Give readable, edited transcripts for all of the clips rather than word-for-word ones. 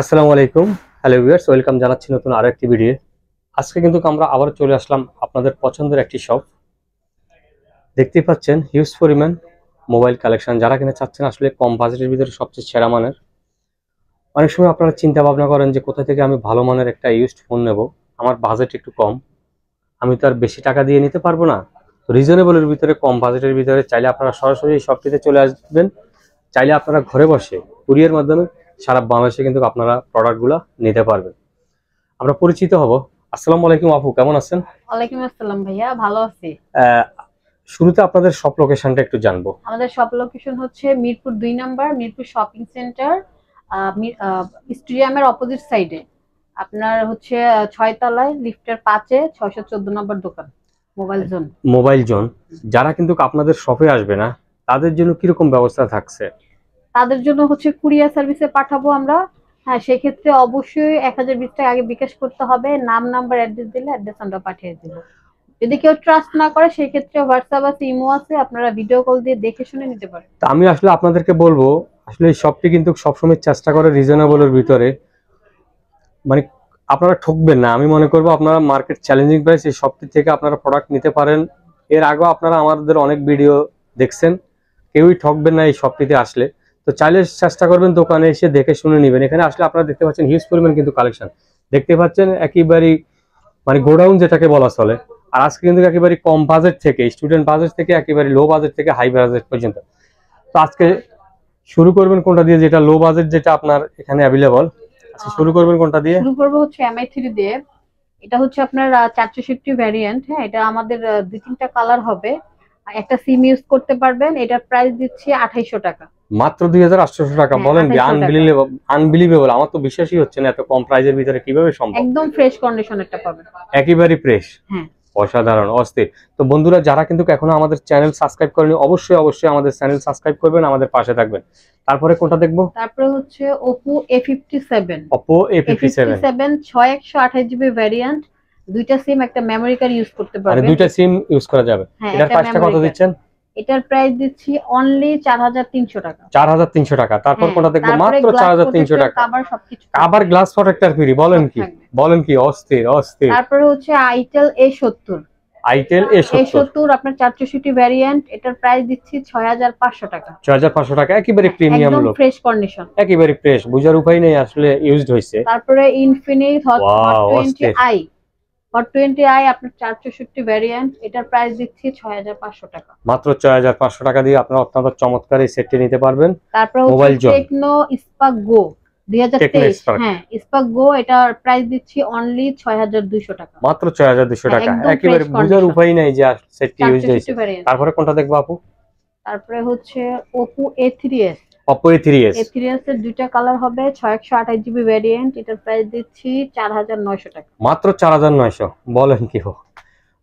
আসসালামু আলাইকুম। Hello viewers, welcome জানাচ্ছি নতুন আরো একটি ভিডিও। আজকে কিন্তু আমরা আবার চলে আসলাম আপনাদের পছন্দের একটি শপ। দেখতেই পাচ্ছেন হিউজ পরিমাণ মোবাইল কালেকশন। যারা কিনা চাচ্ছেন আসলে কম বাজেটের ভিতরে সবচেয়ে সেরা মানের। অনেক সময় আপনারা চিন্তা ভাবনা করেন যে কোথা থেকে আমি ভালো মানের একটা ইউজড ফোন নেব, আমার বাজেট একটু কম, আমি তো আর বেশি টাকা দিয়ে নিতে পারবো না। তো রিজনেবলের ভিতরে, কম বাজেটের ভিতরে চাইলে আপনারা সরাসরি এই শপটিতে চলে আসবেন। চাইলে আপনারা ঘরে বসে কুরিয়ার মাধ্যমে সারা বাংলাদেশে কিন্তু আপনারা প্রোডাক্টগুলো নিতে পারবেন। আমরা পরিচিত হব। আসসালামু আলাইকুম আপু, কেমন আছেন? ওয়ালাইকুম আসসালাম ভাইয়া, ভালো আছি। শুরুতে আপনাদের শপ লোকেশনটা একটু জানবো। আমাদের শপ লোকেশন হচ্ছে Mirpur 2 number, Mirpur shopping centre, স্টেডিয়ামের অপোজিট সাইডে। আপনার হচ্ছে 6 তলায় লিফটের 5-এ 614 নম্বর দোকান, মোবাইল জোন। Mobile zone. যারা কিন্তু আপনাদের শপে আসবে না তাদের জন্য কিরকম ব্যবস্থা থাকছে? তাদের জন্য হচ্ছে কুরিয়ার সার্ভিসে পাঠাবো আমরা। হ্যাঁ, সেক্ষেত্রে অবশ্যই 1020 টাকা আগে বিকাশ করতে হবে। নাম, নাম্বার, অ্যাড্রেস দিলে অ্যাড্রেস আমরা পাঠিয়ে দেবো। যদি কেউ ট্রাস্ট না করে সেক্ষেত্রে হোয়াটসঅ্যাপ আছে, ইমো আছে, আপনারা ভিডিও কল দিয়ে দেখে শুনে নিতে পারেন। তা আমি আসলে আপনাদেরকে বলবো, আসলে এই শপটি কিন্তু সবসময় চেষ্টা করে রিজনেবলের ভিতরে, মানে আপনারা ঠকবেন না। আমি মনে করবো আপনারা মার্কেট চ্যালেঞ্জিং প্রাইস এই শপটি থেকে আপনারা প্রোডাক্ট নিতে পারেন। এর আগেও আপনারা আমাদের অনেক ভিডিও দেখছেন, কেউই ঠকবেন না এই শপটিতে আসলে। তো চাইলে চেষ্টা করবেন দোকানে এসে দেখে শুনে নেবেন। এখানে আসলে আপনারা দেখতে পাচ্ছেন হিউজ পরিমাণ কিন্তু কালেকশন দেখতে পাচ্ছেন, একেবারেই মানে গোডাউন যেটাকে বলা চলে। আর আজকে কিন্তু একেবারে কম বাজেট থেকে, স্টুডেন্ট বাজেট থেকে একেবারে লো বাজেট থেকে হাই বাজেট পর্যন্ত। তো আজকে শুরু করবেন কোনটা দিয়ে? যেটা লো বাজেট, যেটা আপনার এখানে অ্যাভেলেবল আছে, শুরু করবেন কোনটা দিয়ে? শুরু করব হচ্ছে MI3 দিয়ে। এটা হচ্ছে আপনার 460 ভ্যারিয়েন্ট। হ্যাঁ, এটা আমাদের 2-3টা কালার হবে। একটা সিম ইউজ করতে পারবেন। এটার প্রাইস দিচ্ছি 2800 টাকা। মাত্র 2800 টাকা? হ্যাঁ, বলেন কি! 2800 টাকা। আনবিলিভেবল। আমার তো বিশ্বাসই হচ্ছে না এত কম প্রাইজের ভিতরে কিভাবে সম্ভব। একদম ফ্রেশ কন্ডিশনেরটা পাবেন। একেবারে ফ্রেশ। হ্যাঁ, অসাধারণ, অস্থির। তো বন্ধুরা, যারা কিন্তু এখনো আমাদের চ্যানেল সাবস্ক্রাইব করেনি, অবশ্যই অবশ্যই আমাদের চ্যানেল সাবস্ক্রাইব করবেন, আমাদের পাশে থাকবেন। তারপরে কোনটা দেখবো? তারপরে হচ্ছে Oppo A57। Oppo A57 6128GB variant. দুইটা সিম, একটা মেমরি কার্ড ইউজ করতে মানে পারবেন। দুইটা সিম ইউজ করা যাবে। হ্যাঁ, এটার প্রাইসটা কত দিচ্ছেন? এটার প্রাইস দিচ্ছি অনলি 4300 টাকা। 4300 টাকা। তারপর কোনটা দেখবো? মাত্র 4300 টাকা। কভার সবকিছু, আবার গ্লাস প্রোটেক্টর ফ্রি? বলেন কি! অস্থির অস্থির। তারপরে হচ্ছে আইটেল A70। আইটেল A70 আপনার 464 ভ্যারিয়েন্ট। এটার প্রাইস দিচ্ছি 6500 টাকা। 6500 টাকা। একেবারে প্রিমিয়াম একদম লুক, ফ্রেশ কন্ডিশন, একেবারে ফ্রেশ, বুঝার উপায় নেই আসলে ইউজড হইছে। তারপরে Infinix hot wow, 20i। Hot 20i আপনার 464 ভ্যারিয়েন্ট। এটার প্রাইস দিচ্ছি 6500 টাকা। মাত্র 6500 টাকা দিয়ে আপনারা অত্যন্ত চমৎকার এই সেটটি নিতে পারবেন। তারপরে মোবাইল জোন টেকনো স্পার্ক গো 2023। Spark। হ্যাঁ, স্পার্ক গো এটার প্রাইস দিচ্ছি অনলি 6200 টাকা। মাত্র 6200 টাকা। একদম একেবারে fresh বুঝার condition। উপায় নাই যে সেটটি ইউজড হইছে। 464 ভ্যারিয়েন্ট। তারপরে কোনটা দেখবো আপু? তারপরে হচ্ছে Oppo A3s। Oppo A3s। A3s এর দুইটা কালার হবে, 6128GB ভ্যারিয়েন্ট। এটার প্রাইস দিচ্ছি 4900 টাকা। মাত্র 4900? বলেন কি!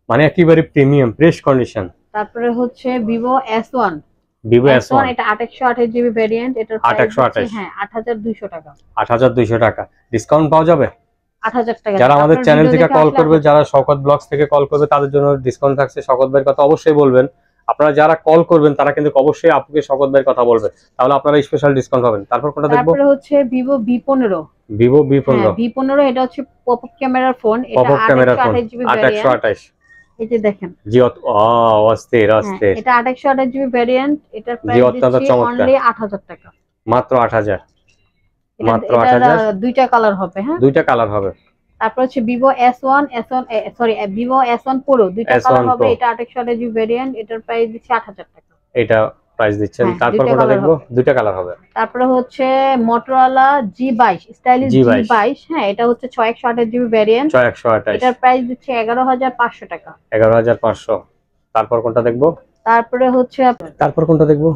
মানে একেবারে প্রিমিয়াম ফ্রেশ কন্ডিশন। তারপরে হচ্ছে Vivo S1। Vivo S1 এটা 2828GB ভ্যারিয়েন্ট। এটার প্রাইস 2828। হ্যাঁ 8200 টাকা। 8200 টাকা। ডিসকাউন্ট পাওয়া যাবে? 8000 টাকা। যারা আমাদের চ্যানেল থেকে কল করবে, যারা শওকত ব্লগস থেকে কল করবে, তাদের জন্য ডিসকাউন্ট থাকছে। শওকত ভাইয়ের কথা অবশ্যই বলবেন। আপনারা যারা কল করবেন তারা কিন্তু অবশ্যই আপুকে শওকত ভাইয়ের কথা বলবেন, তাহলে আপনারা স্পেশাল ডিসকাউন্ট পাবেন। তারপর কোনটা দেখবো? তারপরে হচ্ছে Vivo V15। Vivo V15। হ্যাঁ, V15 এটা হচ্ছে পপআপ ক্যামেরার ফোন। এটা পপআপ ক্যামেরার ফোন 28GB ভ্যারিয়েন্ট। 8128। এই যে দেখেন। জি, অস্থির অস্থির। এটা 2828GB ভ্যারিয়েন্ট। এটার প্রাইস দিচ্ছি অনলি 8000 টাকা। মাত্র 8000। মাত্র এটার 8000। দুইটা কালার হবে। হ্যাঁ, দুইটা কালার হবে। তারপর হচ্ছে Vivo S1 Pro দুইটা কালার হবে। এটা 28GB ভ্যারিয়েন্ট। এটার প্রাইস দিচ্ছি 8000 টাকা। এটা প্রাইস দিচ্ছেন। তারপর কোনটা দেখবো? দুইটা কালার হবে। তারপরে হচ্ছে Motorola G22 স্টাইলিশ G22। হ্যাঁ, এটা হচ্ছে 6128GB ভ্যারিয়েন্ট। 6128। এটার প্রাইস দিচ্ছে 11500 টাকা। 11500। তারপর কোনটা দেখবো? তারপর কোনটা দেখবো?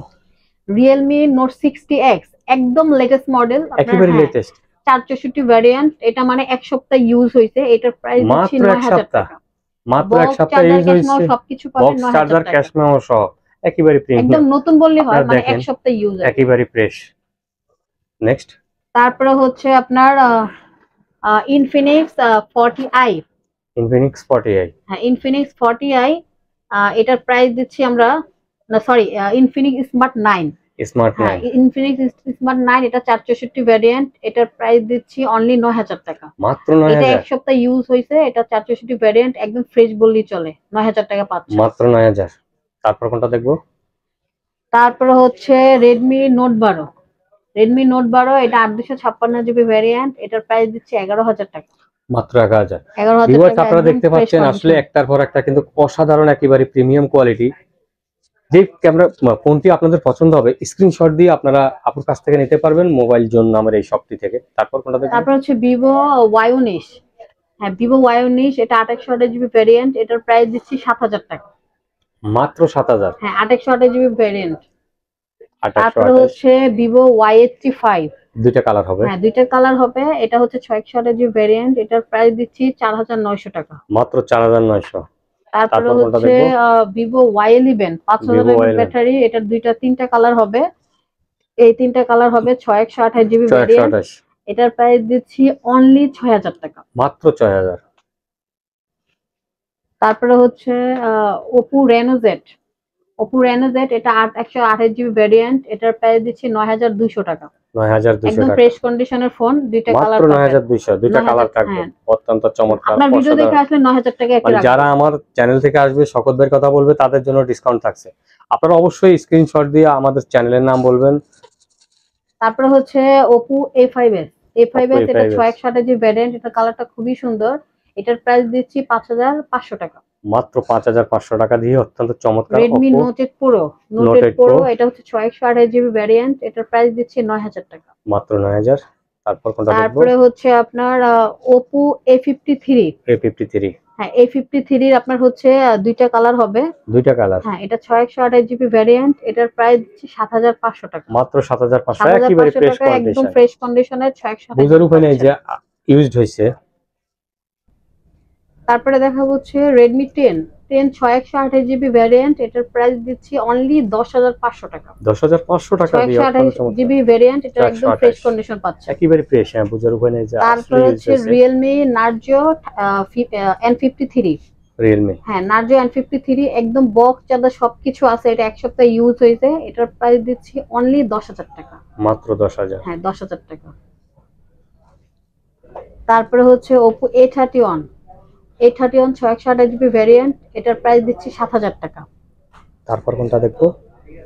Realme Note 60X, একদম লেটেস্ট মডেল। একেবারে লেটেস্ট। 464 ভ্যারিয়েন্ট। এটা মানে এক সপ্তাহ ইউজ হইছে। এটার প্রাইস দিচ্ছি 9000 টাকা। মাত্র এক সপ্তাহ ইউজ হইছে। সবকিছু পাবেন 9000 টাকা। চার্জার, ক্যাশ মেমো সহ একেবারে প্রিমিয়াম, একদম নতুন বললে হয়, মানে এক সপ্তাহ ইউজ একেবারে ফ্রেশ। নেক্সট। তারপরে হচ্ছে আপনার Infinix 40i। Infinix 40i। হ্যাঁ, Infinix 40i। এটার প্রাইস দিচ্ছি আমরা, না সরি, Infinix Smart 9। স্মার্ট হ্যাঁ 9 ইনফিনিক্স স্মার্ট 9, এটা 464 ভ্যারিয়েন্ট, এটার প্রাইস দিচ্ছি অনলি 9000 টাকা। মাত্র এটা 9000। এক সপ্তাহ ইউজ হয়েছে, এটা 464 ভ্যারিয়েন্ট, একদম ফ্রেশ বললেই চলে, 9000 টাকা পাচ্ছে। মাত্র 9000। তারপর কোনটা দেখবো? তারপরে হচ্ছে রেডমি নোট 12। রেডমি নোট 12 এটা 856 জিবি ভ্যারিয়েন্ট, এটার প্রাইস দিচ্ছি 11000 টাকা। মাত্র 11000। 11000 ভিউয়ার্স টাকা আপনারা একদম দেখতে ফ্রেশ পাচ্ছেন আসলে কন্ডিশন। একটার পর একটা কিন্তু অসাধারণ একেবারে প্রিমিয়াম কোয়ালিটি। যে ক্যামেরা ফোনটি আপনাদের পছন্দ হবে স্ক্রিনশট দিয়ে আপনারা আপুর কাছ থেকে নিতে পারবেন মোবাইল জোন নামের এই শপটি থেকে। তারপর কোনটা দেখবেন? তারপর হচ্ছে ভিভো Y19। হ্যাঁ ভিভো Y19 এটা 828 জিবি ভ্যারিয়েন্ট, এটার প্রাইস দিচ্ছি 7000 টাকা। মাত্র 7000। হ্যাঁ 828 জিবি ভ্যারিয়েন্ট। তারপরে 2828। হচ্ছে ভিভো Y85। দুইটা কালার হবে। হ্যাঁ দুইটা কালার হবে, এটা হচ্ছে 628 জিবি ভ্যারিয়েন্ট, এটার প্রাইস দিচ্ছি 4900 টাকা। মাত্র 4900। তারপরে তারপর কোনটা হচ্ছে দেখবো? Vivo Y11 5000 Vivo mAh Y11। Battery, এটার তিনটা কালার হবে। এই তিনটা কালার হবে 6128 জিবি ভ্যারিয়েন্ট, 628। এটার প্রাইস দিচ্ছি অনলি 6000 টাকা। মাত্র 6000। তারপরে হচ্ছে Oppo Reno Z। Oppo Reno Z এটা 128 জিবি ভ্যারিয়েন্ট, এটার প্রাইস দিচ্ছি 9200 টাকা। 9200 একদম টাকা। ফ্রেশ কন্ডিশনের ফোন, দুইটা কালার মাত্র পাবেন। 9200। দুইটা 9000 কালার থাকবে। হ্যাঁ। অত্যন্ত চমৎকার। আপনার ভিডিও দেখে অসাধারণ। আসলে 9000 টাকা একই মানে রাখবেন। যারা আমার চ্যানেল থেকে আসবে শকত ভাইয়ের কথা বলবে তাদের জন্য ডিসকাউন্ট থাকছে। আপনারা অবশ্যই স্ক্রিনশট দিয়ে আমাদের চ্যানেলের নাম বলবেন। তারপরে হচ্ছে Oppo A5s। A5s এটা A5s 628 জিবি ভ্যারিয়েন্ট, এটা কালারটা খুবই সুন্দর, এটার প্রাইস দিচ্ছি 5500 টাকা। মাত্র 5500 টাকা দিয়ে অত্যন্ত চমৎকার Redmi Oppo Note 8 Pro। Note Note 8 8 Pro Pro এটা হচ্ছে 628 জিবি ভ্যারিয়েন্ট, এটার প্রাইস দিচ্ছি 9000 টাকা। মাত্র 9000। তারপর কোনটা দেখবো? তারপরে হচ্ছে আপনার Oppo A53। A53। হ্যাঁ A53 এর আপনার হচ্ছে দুইটা কালার হবে। দুইটা কালার। হ্যাঁ এটা 628 জিবি ভ্যারিয়েন্ট, এটার প্রাইস দিচ্ছি 7500 টাকা। মাত্র 7500 একেবারে 7500 ফ্রেশ টাকা একদম কন্ডিশন। ফ্রেশ কন্ডিশনের 628 বুঝার উপায় নেই যে ইউজড হইছে। তারপরে দেখা হচ্ছে Redmi 10। 10 628 জিবি ভ্যারিয়েন্ট, এটার প্রাইস দিচ্ছি অনলি 10500 টাকা। 10500 টাকা দিয়ে অত্যন্ত 628 চমৎকার জিবি ভ্যারিয়েন্ট, এটা একদম ফ্রেশ 128 কন্ডিশন পাচ্ছে। একেবারে ফ্রেশ। হ্যাঁ বুঝার উপায় নেই যে আসলে তারপরে ইউজড হচ্ছে হইছে। Realme Narzo N53। Realme হ্যাঁ Narzo N53 একদম বক্স চাদা সবকিছু আছে, এটা এক সপ্তাহ ইউজ হয়েছে, এটার প্রাইস দিচ্ছি অনলি 10000 টাকা। মাত্র 10000। হ্যাঁ 10000 টাকা। তারপরে হচ্ছে Oppo A31। A31 628 GB variant, এটার প্রাইস দিচ্ছি 7000 টাকা। তারপর কোনটা দেখবো?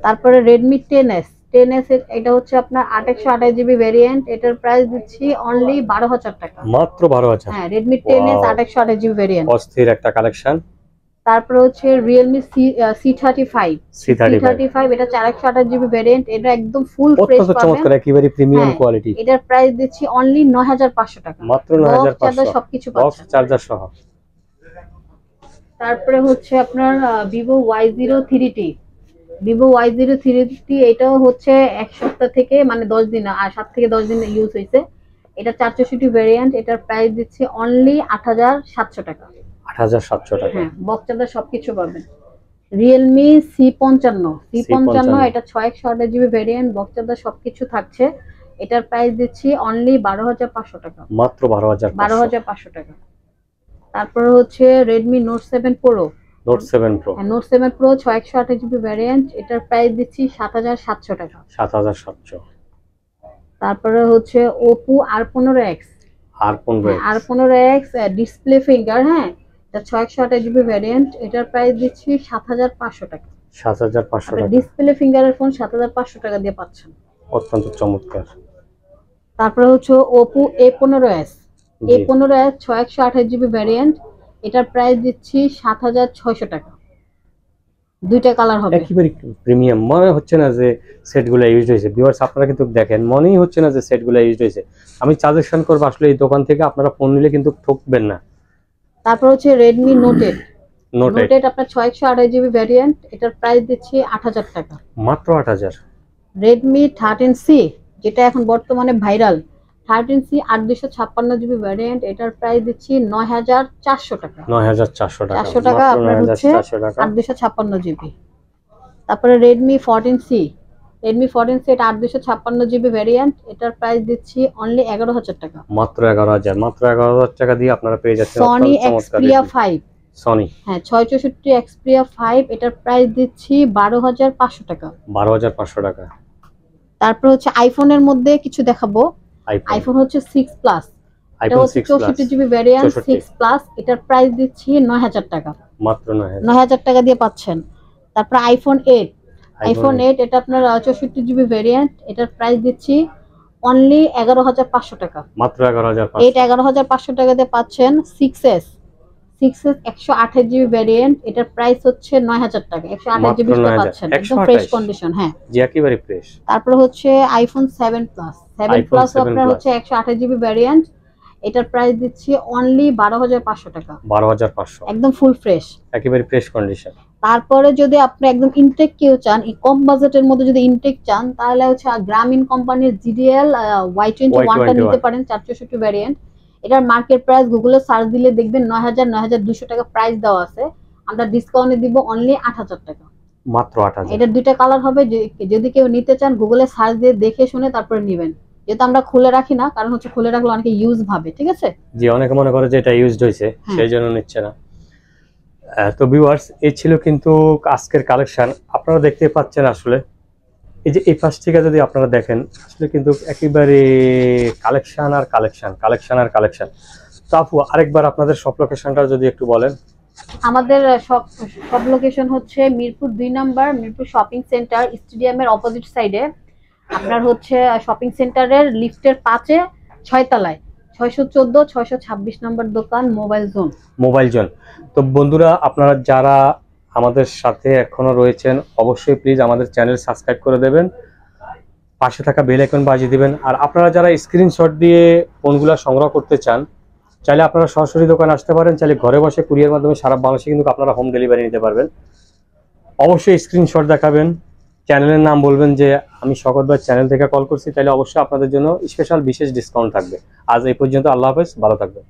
তারপরে Redmi 10s। 10s এটা হচ্ছে আপনার 828 জিবি ভ্যারিয়েন্ট, এটার প্রাইস দিচ্ছি অনলি 12000 টাকা। মাত্র 12000। হ্যাঁ Redmi 10s Wow, 828 GB variant. অস্থির একটা কালেকশন। তারপরে হচ্ছে Realme C35। C35 C35 এটা 428 জিবি ভ্যারিয়েন্ট, এটা একদম ফুল ফ্রেশ অত্যন্ত পাবেন। চমৎকার একেবারে প্রিমিয়াম হ্যাঁ, কোয়ালিটি। এটার প্রাইস দিচ্ছি অনলি 9500 টাকা। মাত্র বক্স চার্জার 9500। সবকিছু বক্স পাচ্ছেন। চার্জার সহ। তারপরে হচ্ছে আপনার Vivo Y03T। Vivo Y03T এটাও হচ্ছে এক সপ্তাহ থেকে মানে 10 দিন আর 7 থেকে 10 দিন ইউজ হয়েছে। এটা 464 ভ্যারিয়েন্ট, এটার প্রাইস দিচ্ছি অনলি 8700 টাকা। 8700 টাকা। হ্যাঁ বক্স চার্জার সবকিছু পাবেন। Realme C55। C55 এটা 628 জিবি ভ্যারিয়েন্ট, বক্স চার্জার সবকিছু থাকছে, এটার প্রাইস দিচ্ছি অনলি 12500 টাকা। মাত্র 12500। 12500 টাকা। তারপরে হচ্ছে Redmi Note 7 Pro। Note 7 Pro। Note 7 Pro 628 GB variant, এটার প্রাইস দিচ্ছি 7700 টাকা। 7700। তারপরে হচ্ছে Oppo R15X। R15X। R15X display finger, হ্যাঁ এটা 628 জিবি ভ্যারিয়েন্ট, এটার প্রাইস দিচ্ছি 7500 টাকা। 7500 টাকা। ডিসপ্লে ফিঙ্গারের ফোন 7500 টাকা দিয়ে পাচ্ছেন। অত্যন্ত চমৎকার। তারপরে হচ্ছে Oppo A15s। A15s 628 GB variant, এটার প্রাইস দিচ্ছি 7600 টাকা। দুইটা কালার হবে। একেবারে প্রিমিয়াম মনে হচ্ছে না যে সেটগুলো ইউজ হয়েছে। ভিউয়ার্স আপনারা কিন্তু দেখেন মনেই হচ্ছে না যে সেটগুলো ইউজ হয়েছে। আমি সাজেশন করব আসলে এই দোকান থেকে আপনারা ফোন নিলে কিন্তু ঠকবেন না। তারপর হচ্ছে Redmi Note 8। Note 8 Note 8 আপনার 628 জিবি ভ্যারিয়েন্ট, এটার প্রাইস দিচ্ছি 8000 টাকা। মাত্র 8000। Redmi 13C যেটা এখন বর্তমানে ভাইরাল, 13C 8256 জিবি ভ্যারিয়েন্ট, এটার প্রাইস দিচ্ছি 9400 টাকা। 9400 টাকা। 400 টাকা মাত্র আপনার হচ্ছে 9400 টাকা। 8256 জিবি। তারপরে Redmi 14C। Redmi 14C এটা 8256 জিবি ভ্যারিয়েন্ট, এটার প্রাইস দিচ্ছি অনলি 11000 টাকা। মাত্র 11000। মাত্র 11000 টাকা দিয়ে আপনারা পেয়ে যাচ্ছেন Sony অত্যন্ত চমৎকার Xperia 5। সনি। হ্যাঁ 664 Xperia 5, এটার প্রাইস দিচ্ছি 12500 টাকা। 12500 টাকা। তারপর হচ্ছে আইফোনের মধ্যে কিছু দেখাবো। আইফোন হচ্ছে 6 প্লাস, এটা হচ্ছে 64 জিবি ভ্যারিয়েন্ট 6 প্লাস, এটার প্রাইস দিচ্ছি 9000 টাকা, মাত্র 9000 টাকা দিয়ে পাচ্ছেন। তারপর আইফোন 8 এটা আপনার 64 জিবি ভ্যারিয়েন্ট, এটার প্রাইস দিচ্ছি অনলি 11500 টাকা, মাত্র 11500। এটা 11500 টাকা দিয়ে পাচ্ছেন। 6s 128 জিবি ভ্যারিয়েন্ট, এটার প্রাইস হচ্ছে 9000 টাকা, 128 জিবি পাচ্ছেন একদম ফ্রেশ কন্ডিশন। হ্যাঁ জি একেবারে ফ্রেশ। তারপর হচ্ছে আইফোন 7 প্লাস আপনার হচ্ছে 128 জিবি ভ্যারিয়েন্ট, এটার প্রাইস দিচ্ছি অনলি 12500 টাকা, 12500 একদম ফুল ফ্রেশ, একেবারে ফ্রেশ কন্ডিশন। তারপরে যদি আপনি একদম ইনটেক কেউ চান, এই কম বাজেটের মধ্যে যদি ইনটেক চান, তাহলে হচ্ছে গ্রামীণ কোম্পানির GDL Y21 টা নিতে পারেন, 464 ভ্যারিয়েন্ট। এটার মার্কেট প্রাইস গুগলে সার্চ দিলে দেখবেন 9200 টাকা প্রাইস দেওয়া আছে, আমরা ডিসকাউন্টে দিব অনলি 8000 টাকা, মাত্র 8000। এটার দুইটা কালার হবে, যদি কেউ নিতে চান গুগলে সার্চ দিয়ে দেখে শুনে তারপরে নেবেন, যেহেতু আমরা খুলে রাখি না, কারণ হচ্ছে খুলে রাখলে অনেকে ইউজ ভাবে, ঠিক আছে? জি অনেকে মনে করে যে এটা ইউজড হয়েছে সেই জন্য নিচ্ছে না। তো ভিউয়ার্স এই ছিল কিন্তু আজকের কালেকশন, আপনারা দেখতে পাচ্ছেন আসলে এই যে এই পাশ থেকে যদি আপনারা দেখেন আসলে কিন্তু একেবারে কালেকশন আর কালেকশন। তো আপু আরেকবার আপনাদের সব লোকেশনটা যদি একটু বলেন। আমাদের সব লোকেশন হচ্ছে Mirpur 2 number, Mirpur shopping centre স্টেডিয়ামের অপোজিট সাইডে, আপনার হচ্ছে শপিং সেন্টারের লিফটের 5-এ 6 তলায় 614 626 নম্বর দোকান মোবাইল জোন। তো বন্ধুরা আপনারা যারা আমাদের সাথে এখনো রয়েছেন অবশ্যই প্লিজ আমাদের চ্যানেল সাবস্ক্রাইব করে দেবেন, পাশে থাকা বেল আইকন বাজিয়ে দিবেন। আর আপনারা যারা স্ক্রিনশট দিয়ে ফোনগুলো সংগ্রহ করতে চান, চাইলে আপনারা সরাসরি দোকানে আসতে পারেন, চাইলে ঘরে বসে কুরিয়ার মাধ্যমে সারা বাংলাদেশে কিন্তু আপনারা হোম ডেলিভারি নিতে পারবেন। অবশ্যই স্ক্রিনশট দেখাবেন, চ্যানেলের নাম বলবেন যে আমি শওকত ভাই চ্যানেল থেকে কল করছি, তাহলে অবশ্যই আপনাদের জন্য স্পেশাল বিশেষ ডিসকাউন্ট থাকবে। আজ এই পর্যন্ত, আল্লাহ হাফেজ, ভালো থাকবেন।